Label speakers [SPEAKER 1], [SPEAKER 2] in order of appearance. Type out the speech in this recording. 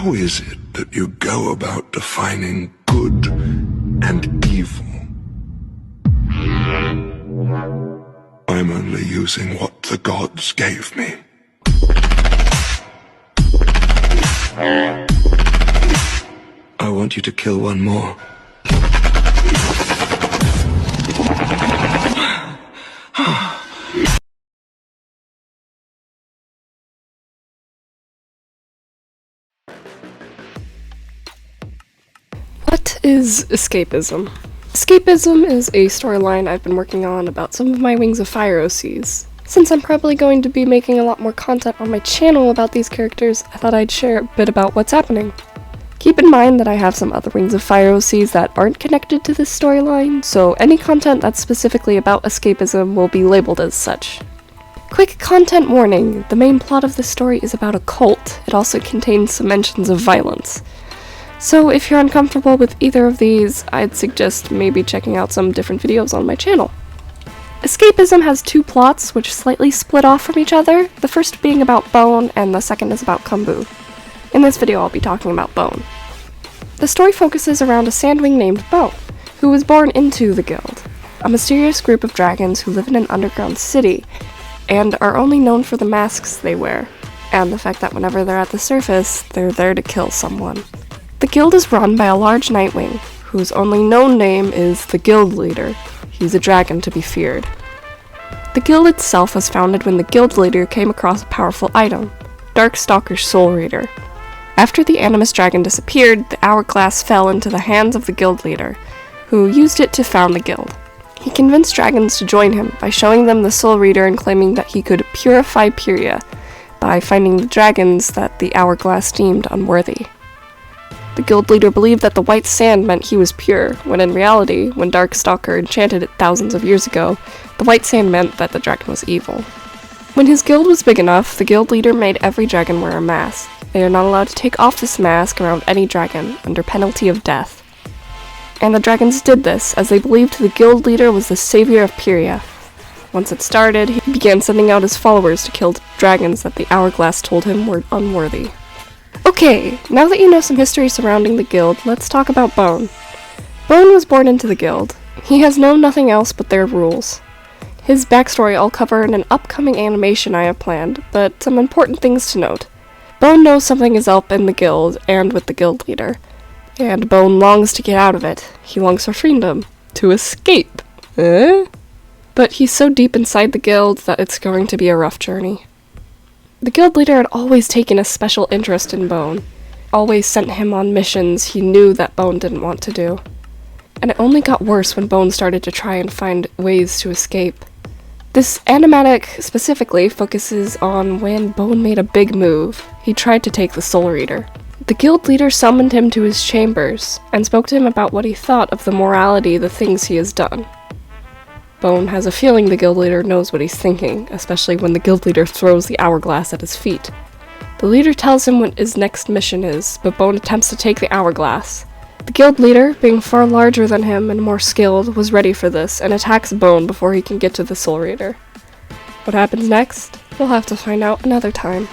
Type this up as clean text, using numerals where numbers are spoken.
[SPEAKER 1] How is it that you go about defining good and evil? I'm only using what the gods gave me. I want you to kill one more.
[SPEAKER 2] What is escapism? Escapism is a storyline I've been working on about some of my Wings of Fire OCs. Since I'm probably going to be making a lot more content on my channel about these characters, I thought I'd share a bit about what's happening. Keep in mind that I have some other Wings of Fire OCs that aren't connected to this storyline, so any content that's specifically about escapism will be labeled as such. Quick content warning, the main plot of this story is about a cult. It also contains some mentions of violence. So if you're uncomfortable with either of these, I'd suggest maybe checking out some different videos on my channel. Escapism has two plots which slightly split off from each other, the first being about Bone and the second is about Kumbu. In this video I'll be talking about Bone. The story focuses around a sandwing named Bone, who was born into the Guild, a mysterious group of dragons who live in an underground city, and are only known for the masks they wear, and the fact that whenever they're at the surface, they're there to kill someone. The guild is run by a large Nightwing, whose only known name is the Guild Leader. He's a dragon to be feared. The guild itself was founded when the Guild Leader came across a powerful item, Darkstalker's Soul Reader. After the Animus Dragon disappeared, the hourglass fell into the hands of the Guild Leader, who used it to found the guild. He convinced dragons to join him by showing them the Soul Reader and claiming that he could purify Pyria by finding the dragons that the hourglass deemed unworthy. The guild leader believed that the white sand meant he was pure, when in reality, when Darkstalker enchanted it thousands of years ago, the white sand meant that the dragon was evil. When his guild was big enough, the guild leader made every dragon wear a mask. They are not allowed to take off this mask around any dragon, under penalty of death. And the dragons did this, as they believed the guild leader was the savior of Pyria. Once it started, he began sending out his followers to kill dragons that the hourglass told him were unworthy. Okay, now that you know some history surrounding the guild, let's talk about Bone. Bone was born into the guild. He has known nothing else but their rules. His backstory I'll cover in an upcoming animation I have planned, but some important things to note. Bone knows something is up in the guild and with the guild leader, and Bone longs to get out of it. He longs for freedom, to escape. But he's so deep inside the guild that it's going to be a rough journey. The guild leader had always taken a special interest in Bone, always sent him on missions he knew that Bone didn't want to do. And it only got worse when Bone started to try and find ways to escape. This animatic specifically focuses on when Bone made a big move. He tried to take the Soul Reader. The guild leader summoned him to his chambers and spoke to him about what he thought of the morality of the things he has done. Bone has a feeling the guild leader knows what he's thinking, especially when the guild leader throws the hourglass at his feet. The leader tells him what his next mission is, but Bone attempts to take the hourglass. The guild leader, being far larger than him and more skilled, was ready for this and attacks Bone before he can get to the Soul Reader. What happens next? You'll have to find out another time.